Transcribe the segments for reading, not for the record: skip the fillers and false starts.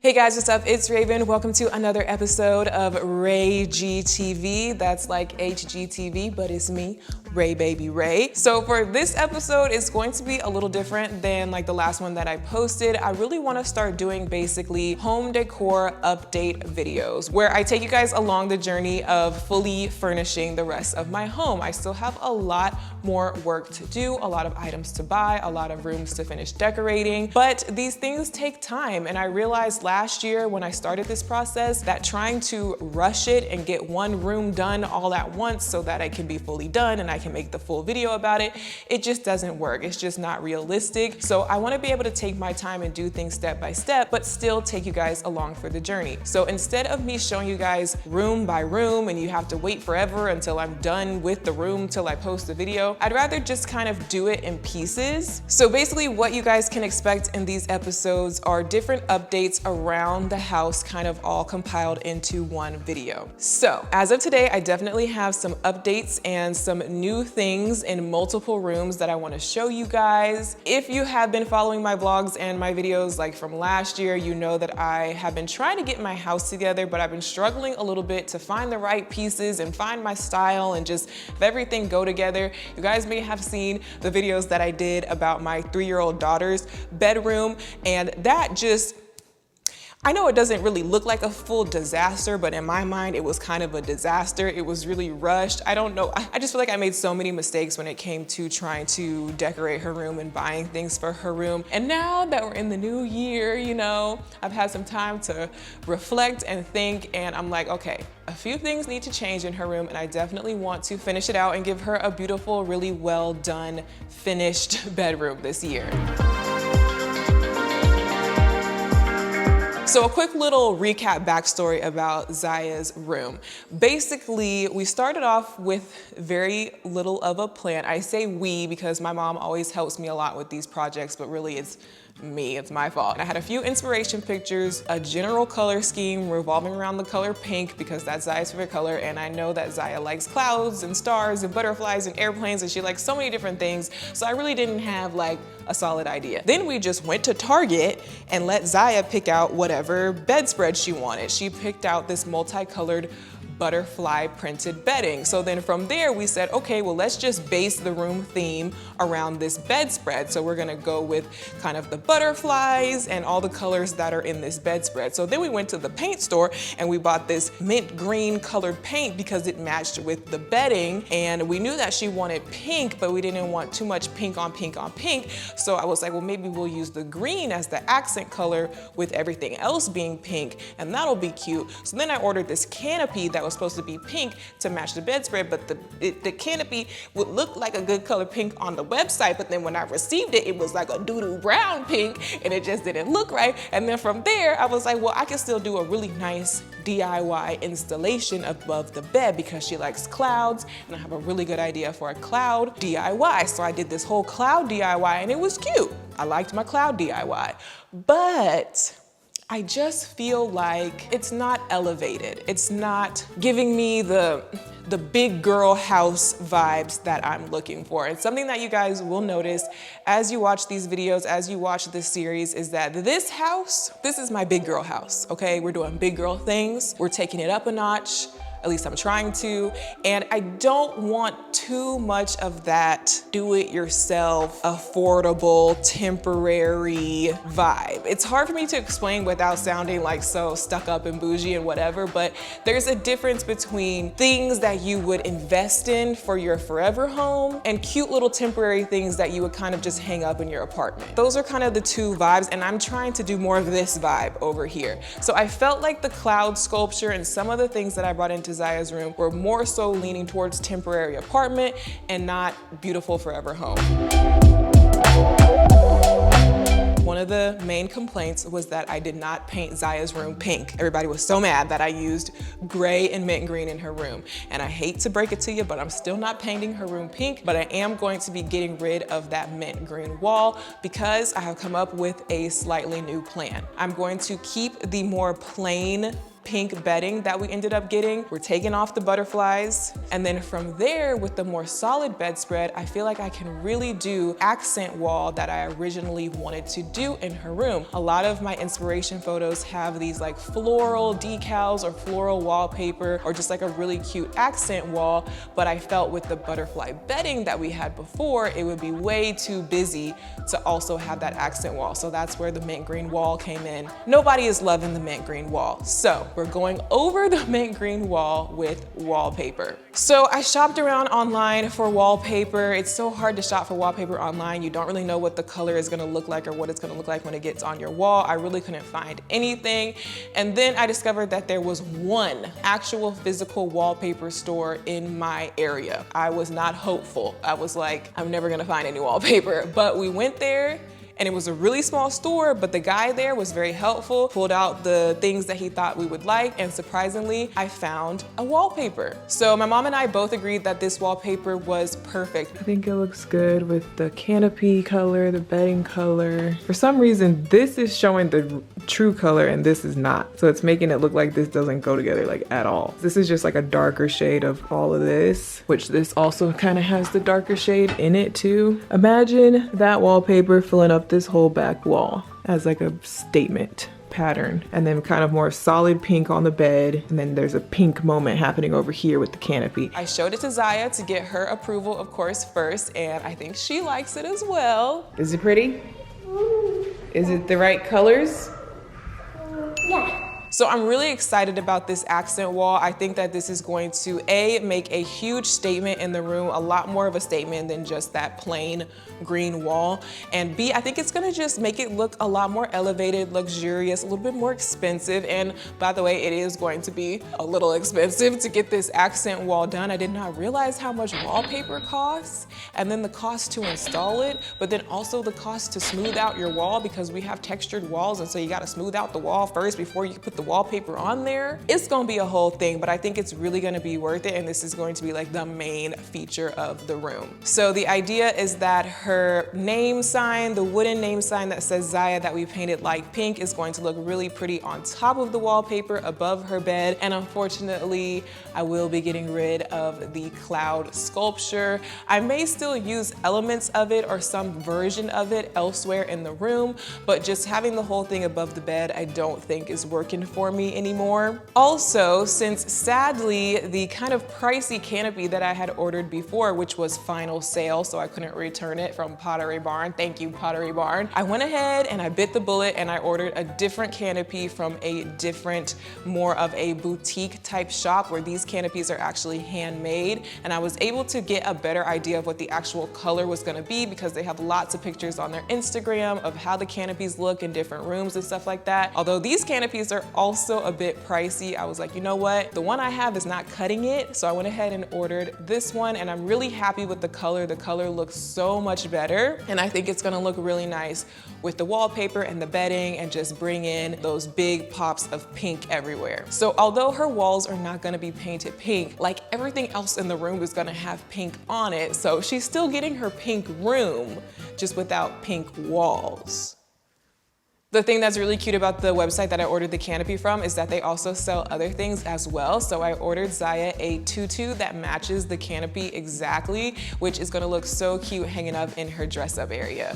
Hey guys, what's up? It's Raven. Welcome to another episode of Ray GTV. That's like HGTV, but it's me, Ray Baby Ray. So for this episode, it's going to be a little different than like the last one that I posted. I really want to start doing basically home decor update videos where I take you guys along the journey of fully furnishing the rest of my home. I still have a lot more work to do, a lot of items to buy, a lot of rooms to finish decorating, but these things take time. And I realized last year when I started this process that trying to rush it and get one room done all at once so that it can be fully done and I can make the full video about it, it just doesn't work. It's just not realistic. So I want to be able to take my time and do things step by step, but still take you guys along for the journey. So instead of me showing you guys room by room and you have to wait forever until I'm done with the room till I post the video, I'd rather just kind of do it in pieces. So basically what you guys can expect in these episodes are different updates around the house, kind of all compiled into one video. So as of today, I definitely have some updates and some new things in multiple rooms that I want to show you guys. If you have been following my vlogs and my videos like from last year, you know that I have been trying to get my house together, but I've been struggling a little bit to find the right pieces and find my style and just have everything go together. You guys may have seen the videos that I did about my 3-year-old daughter's bedroom, and that just, I know it doesn't really look like a full disaster, but in my mind, it was kind of a disaster. It was really rushed. I don't know. I just feel like I made so many mistakes when it came to trying to decorate her room and buying things for her room. And now that we're in the new year, you know, I've had some time to reflect and think, and I'm like, okay, a few things need to change in her room, and I definitely want to finish it out and give her a beautiful, really well done, finished bedroom this year. So a quick little recap backstory about Ziya's room. Basically, we started off with very little of a plan. I say we because my mom always helps me a lot with these projects, but really it's me, it's my fault. And I had a few inspiration pictures, a general color scheme revolving around the color pink because that's Ziya's favorite color, and I know that Ziya likes clouds and stars and butterflies and airplanes, and she likes so many different things, so I really didn't have like a solid idea. Then we just went to Target and let Ziya pick out whatever bedspread she wanted. She picked out this multicolored butterfly printed bedding. So then from there we said, okay, well, let's just base the room theme around this bedspread. So we're gonna go with kind of the butterflies and all the colors that are in this bedspread. So then we went to the paint store and we bought this mint green colored paint because it matched with the bedding. And we knew that she wanted pink, but we didn't want too much pink on pink on pink. So I was like, well, maybe we'll use the green as the accent color with everything else being pink, and that'll be cute. So then I ordered this canopy that was supposed to be pink to match the bedspread, but the canopy would look like a good color pink on the website, but then when I received it, it was like a doo-doo brown pink, and it just didn't look right. And then from there, I was like, well, I can still do a really nice DIY installation above the bed because she likes clouds, and I have a really good idea for a cloud DIY. So I did this whole cloud DIY, and it was cute. I liked my cloud DIY, but I just feel like it's not elevated. It's not giving me the big girl house vibes that I'm looking for. And something that you guys will notice as you watch these videos, as you watch this series, is that this house, this is my big girl house, okay? We're doing big girl things. We're taking it up a notch. At least I'm trying to. And I don't want too much of that do-it-yourself, affordable, temporary vibe. It's hard for me to explain without sounding like so stuck up and bougie and whatever, but there's a difference between things that you would invest in for your forever home and cute little temporary things that you would kind of just hang up in your apartment. Those are kind of the two vibes, and I'm trying to do more of this vibe over here. So I felt like the cloud sculpture and some of the things that I brought into Ziya's room were more so leaning towards temporary apartment and not beautiful forever home. One of the main complaints was that I did not paint Ziya's room pink. Everybody was so mad that I used gray and mint green in her room. And I hate to break it to you, but I'm still not painting her room pink, but I am going to be getting rid of that mint green wall because I have come up with a slightly new plan. I'm going to keep the more plain pink bedding that we ended up getting. We're taking off the butterflies. And then from there, with the more solid bedspread, I feel like I can really do accent wall that I originally wanted to do in her room. A lot of my inspiration photos have these like floral decals or floral wallpaper or just like a really cute accent wall, but I felt with the butterfly bedding that we had before, it would be way too busy to also have that accent wall. So that's where the mint green wall came in. Nobody is loving the mint green wall. So we're going over the mint green wall with wallpaper. So I shopped around online for wallpaper. It's so hard to shop for wallpaper online. You don't really know what the color is gonna look like or what it's gonna look like when it gets on your wall. I really couldn't find anything. And then I discovered that there was one actual physical wallpaper store in my area. I was not hopeful. I was like, I'm never gonna find any wallpaper. But we went there, and it was a really small store, but the guy there was very helpful, pulled out the things that he thought we would like, and surprisingly, I found a wallpaper. So my mom and I both agreed that this wallpaper was perfect. I think it looks good with the canopy color, the bedding color. For some reason, this is showing the true color and this is not. So it's making it look like this doesn't go together like at all. This is just like a darker shade of all of this, which this also kind of has the darker shade in it too. Imagine that wallpaper filling up this whole back wall as like a statement pattern, and then kind of more solid pink on the bed, and then there's a pink moment happening over here with the canopy. I showed it to Ziya to get her approval, of course, first, and I think she likes it as well. Is it pretty? Is it the right colors? Yeah. So I'm really excited about this accent wall. I think that this is going to A, make a huge statement in the room, a lot more of a statement than just that plain green wall. And B, I think it's gonna just make it look a lot more elevated, luxurious, a little bit more expensive. And by the way, it is going to be a little expensive to get this accent wall done. I did not realize how much wallpaper costs, and then the cost to install it, but then also the cost to smooth out your wall, because we have textured walls, and so you gotta smooth out the wall first before you can put the wallpaper on there. It's gonna be a whole thing, but I think it's really gonna be worth it, and this is going to be like the main feature of the room. So the idea is that her name sign, the wooden name sign that says Ziya that we painted light pink, is going to look really pretty on top of the wallpaper above her bed. And unfortunately, I will be getting rid of the cloud sculpture. I may still use elements of it or some version of it elsewhere in the room, but just having the whole thing above the bed, I don't think is working for me anymore. Also, since sadly, the kind of pricey canopy that I had ordered before, which was final sale, so I couldn't return it from Pottery Barn, thank you Pottery Barn, I went ahead and I bit the bullet and I ordered a different canopy from a different, more of a boutique type shop where these canopies are actually handmade. And I was able to get a better idea of what the actual color was gonna be, because they have lots of pictures on their Instagram of how the canopies look in different rooms and stuff like that. Although these canopies are also a bit pricey, I was like, you know what? The one I have is not cutting it. So I went ahead and ordered this one, and I'm really happy with the color. The color looks so much better, and I think it's gonna look really nice with the wallpaper and the bedding and just bring in those big pops of pink everywhere. So although her walls are not gonna be painted pink, like everything else in the room is gonna have pink on it. So she's still getting her pink room, just without pink walls. The thing that's really cute about the website that I ordered the canopy from is that they also sell other things as well. So I ordered Ziya a tutu that matches the canopy exactly, which is gonna look so cute hanging up in her dress up area.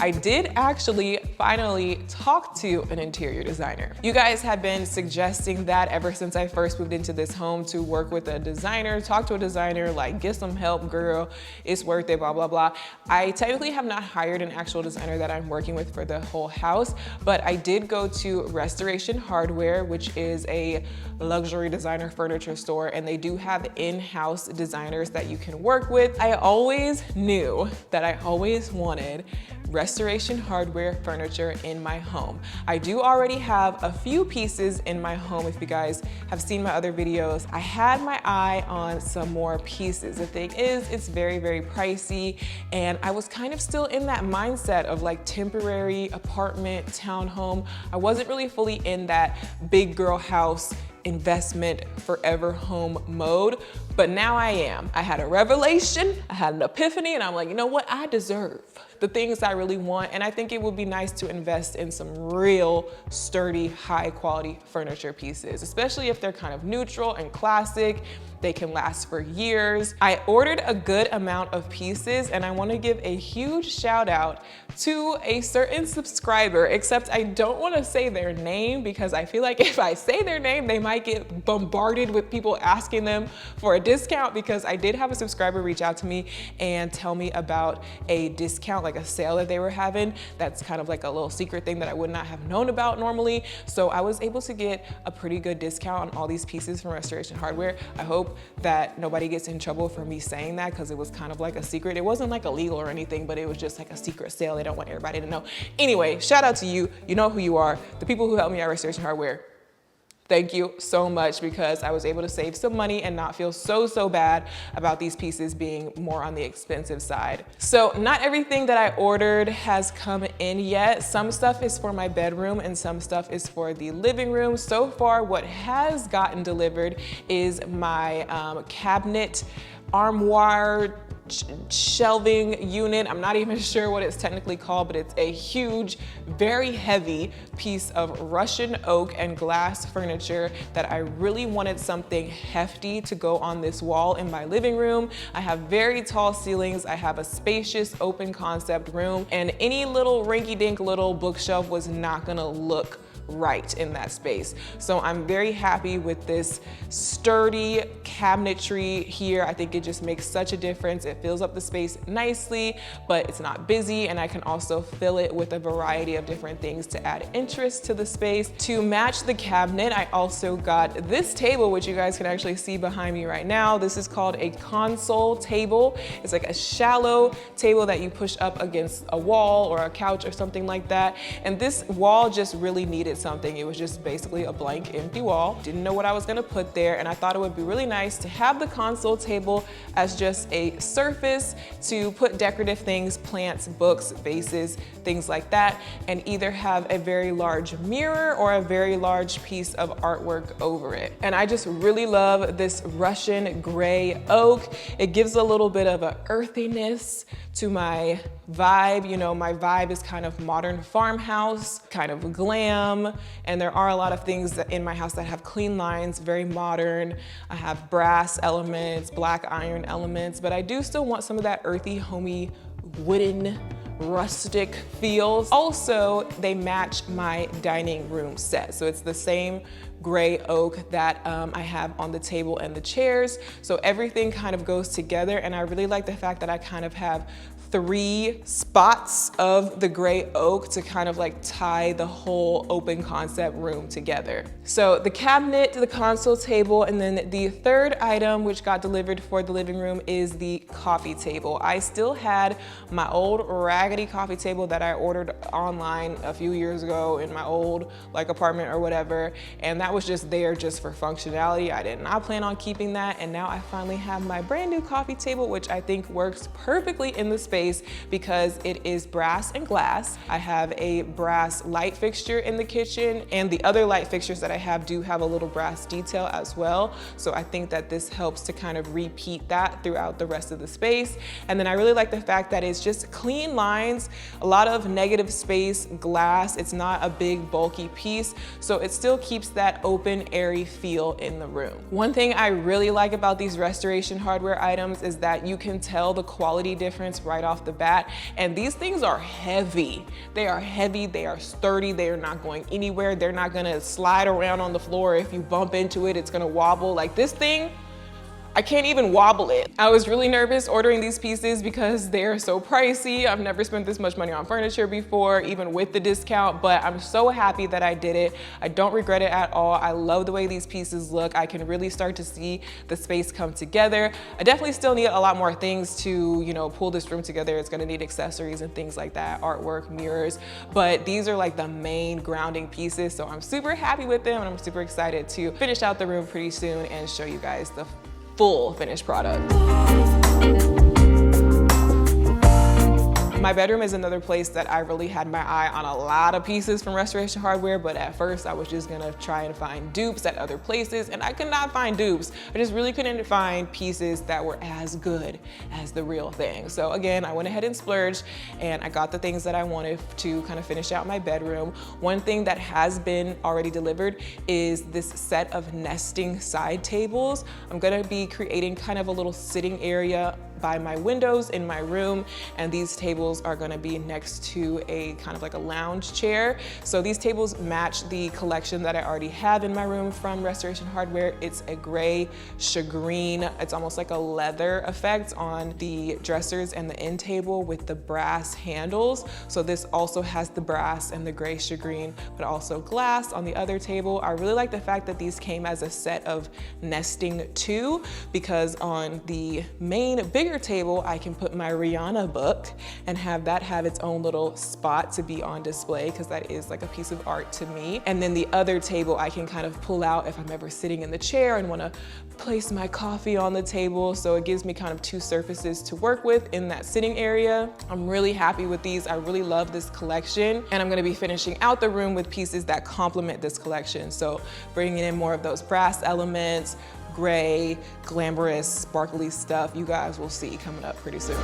I did actually finally talk to an interior designer. You guys have been suggesting that ever since I first moved into this home, to work with a designer, talk to a designer, like get some help, girl, it's worth it, blah, blah, blah. I technically have not hired an actual designer that I'm working with for the whole house, but I did go to Restoration Hardware, which is a luxury designer furniture store, and they do have in-house designers that you can work with. I always knew that I always wanted Restoration Hardware furniture in my home. I do already have a few pieces in my home. If you guys have seen my other videos, I had my eye on some more pieces. The thing is, it's very, very pricey, and I was kind of still in that mindset of like temporary apartment, townhome. I wasn't really fully in that big girl house investment forever home mode. But now I am. I had a revelation, I had an epiphany, and I'm like, you know what? I deserve the things I really want. And I think it would be nice to invest in some real sturdy, high quality furniture pieces, especially if they're kind of neutral and classic. They can last for years. I ordered a good amount of pieces, and I want to give a huge shout out to a certain subscriber, except I don't want to say their name because I feel like if I say their name, they might get bombarded with people asking them for a discount, because I did have a subscriber reach out to me and tell me about a discount, like a sale that they were having. That's kind of like a little secret thing that I would not have known about normally. So I was able to get a pretty good discount on all these pieces from Restoration Hardware. I hope that nobody gets in trouble for me saying that, because it was kind of like a secret. It wasn't like illegal or anything, but it was just like a secret sale. They don't want everybody to know. Anyway, shout out to you. You know who you are. The people who helped me at Restoration Hardware. Thank you so much, because I was able to save some money and not feel so bad about these pieces being more on the expensive side. So not everything that I ordered has come in yet. Some stuff is for my bedroom and some stuff is for the living room. So far, what has gotten delivered is my cabinet armoire shelving unit. I'm not even sure what it's technically called, but it's a huge, very heavy piece of Russian oak and glass furniture that I really wanted something hefty to go on this wall in my living room. I have very tall ceilings. I have a spacious open concept room, and any little rinky-dink little bookshelf was not gonna look right in that space. So I'm very happy with this sturdy cabinetry here. I think it just makes such a difference. It fills up the space nicely, but it's not busy, and I can also fill it with a variety of different things to add interest to the space. To match the cabinet, I also got this table, which you guys can actually see behind me right now. This is called a console table. It's like a shallow table that you push up against a wall or a couch or something like that. And this wall just really needed something. It was just basically a blank, empty wall. Didn't know what I was gonna put there, and I thought it would be really nice to have the console table as just a surface to put decorative things, plants, books, vases, things like that, and either have a very large mirror or a very large piece of artwork over it. And I just really love this Russian gray oak. It gives a little bit of a earthiness to my vibe. You know, my vibe is kind of modern farmhouse, kind of glam, and there are a lot of things in my house that have clean lines, very modern. I have brass elements, black iron elements, but I do still want some of that earthy, homey, wooden, rustic feels. Also, they match my dining room set. So it's the same gray oak that I have on the table and the chairs. So everything kind of goes together, and I really like the fact that I kind of have 3 spots of the gray oak to kind of like tie the whole open concept room together. So the cabinet, the console table, and then the third item which got delivered for the living room is the coffee table. I still had my old raggedy coffee table that I ordered online a few years ago in my old like apartment or whatever, and that was just there just for functionality. I did not plan on keeping that, and now I finally have my brand new coffee table, which I think works perfectly in the space because it is brass and glass. I have a brass light fixture in the kitchen, and the other light fixtures that I have do have a little brass detail as well. So I think that this helps to kind of repeat that throughout the rest of the space. And then I really like the fact that it's just clean lines, a lot of negative space, glass. It's not a big bulky piece, so it still keeps that open, airy feel in the room. One thing I really like about these Restoration Hardware items is that you can tell the quality difference right off the bat. And these things are heavy. They are heavy, they are sturdy, they are not going anywhere. They're not gonna slide around on the floor. If you bump into it, it's gonna wobble. Like this thing, I can't even wobble it. I was really nervous ordering these pieces because they're so pricey. I've never spent this much money on furniture before, even with the discount, but I'm so happy that I did it. I don't regret it at all. I love the way these pieces look. I can really start to see the space come together. I definitely still need a lot more things to, you know, pull this room together. It's gonna need accessories and things like that, artwork, mirrors, but these are like the main grounding pieces. So I'm super happy with them, and I'm super excited to finish out the room pretty soon and show you guys the full finished product. My bedroom is another place that I really had my eye on a lot of pieces from Restoration Hardware, but at first I was just gonna try and find dupes at other places, and I could not find dupes. I just really couldn't find pieces that were as good as the real thing. So again, I went ahead and splurged, and I got the things that I wanted to kind of finish out my bedroom. One thing that has been already delivered is this set of nesting side tables. I'm gonna be creating kind of a little sitting area by my windows in my room, and these tables are gonna be next to a kind of like a lounge chair. So these tables match the collection that I already have in my room from Restoration Hardware. It's a gray shagreen. It's almost like a leather effect on the dressers and the end table with the brass handles. So this also has the brass and the gray shagreen, but also glass on the other table. I really like the fact that these came as a set of nesting too, because on the main bigger table, I can put my Rihanna book and have that have its own little spot to be on display, because that is like a piece of art to me. And then the other table I can kind of pull out if I'm ever sitting in the chair and want to place my coffee on the table. So it gives me kind of two surfaces to work with in that sitting area. I'm really happy with these. I really love this collection, and I'm going to be finishing out the room with pieces that complement this collection. So bringing in more of those brass elements, gray, glamorous, sparkly stuff. You guys will see coming up pretty soon.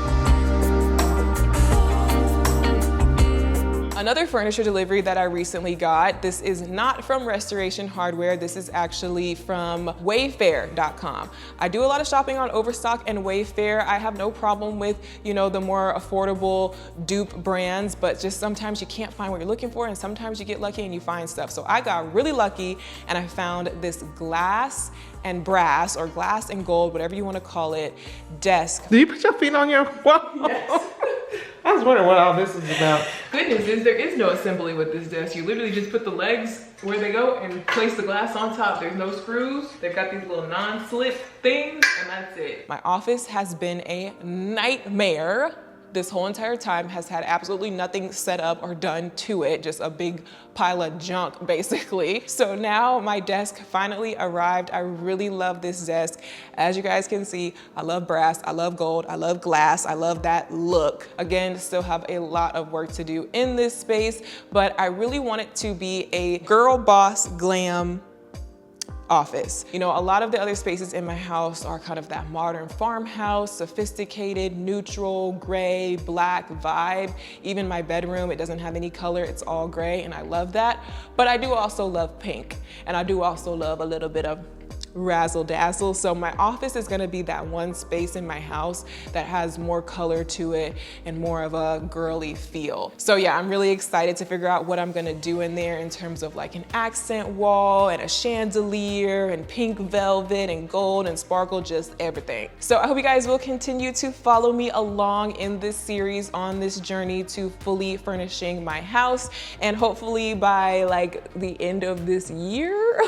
Another furniture delivery that I recently got, this is not from Restoration Hardware, this is actually from Wayfair.com. I do a lot of shopping on Overstock and Wayfair. I have no problem with, you know, the more affordable dupe brands, but just sometimes you can't find what you're looking for, and sometimes you get lucky and you find stuff. So I got really lucky and I found this glass and brass, or glass and gold, whatever you want to call it, desk. Do you put your feet on your wall? Yes. I was wondering what all this is about. Good news is there is no assembly with this desk. You literally just put the legs where they go and place the glass on top. There's no screws. They've got these little non-slip things, and that's it. My office has been a nightmare this whole entire time, has had absolutely nothing set up or done to it, just a big pile of junk basically. So now my desk finally arrived. I really love this desk. As you guys can see, I love brass, I love gold, I love glass, I love that look. Again, still have a lot of work to do in this space, but I really want it to be a girl boss glam office. You know, a lot of the other spaces in my house are kind of that modern farmhouse, sophisticated, neutral, gray, black vibe. Even my bedroom, it doesn't have any color, it's all gray, and I love that. But I do also love pink, and I do also love a little bit of razzle dazzle. So my office is gonna be that one space in my house that has more color to it and more of a girly feel. So yeah, I'm really excited to figure out what I'm gonna do in there in terms of like an accent wall and a chandelier and pink velvet and gold and sparkle, just everything. So I hope you guys will continue to follow me along in this series on this journey to fully furnishing my house. And hopefully by like the end of this year,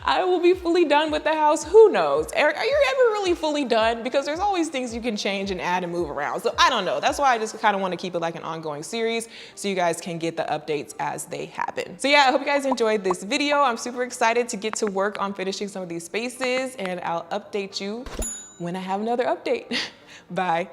I will be fully done with the house. Who knows? Are you ever really fully done? Because there's always things you can change and add and move around. So I don't know. That's why I just kind of want to keep it like an ongoing series so you guys can get the updates as they happen. So yeah, I hope you guys enjoyed this video. I'm super excited to get to work on finishing some of these spaces, and I'll update you when I have another update. Bye.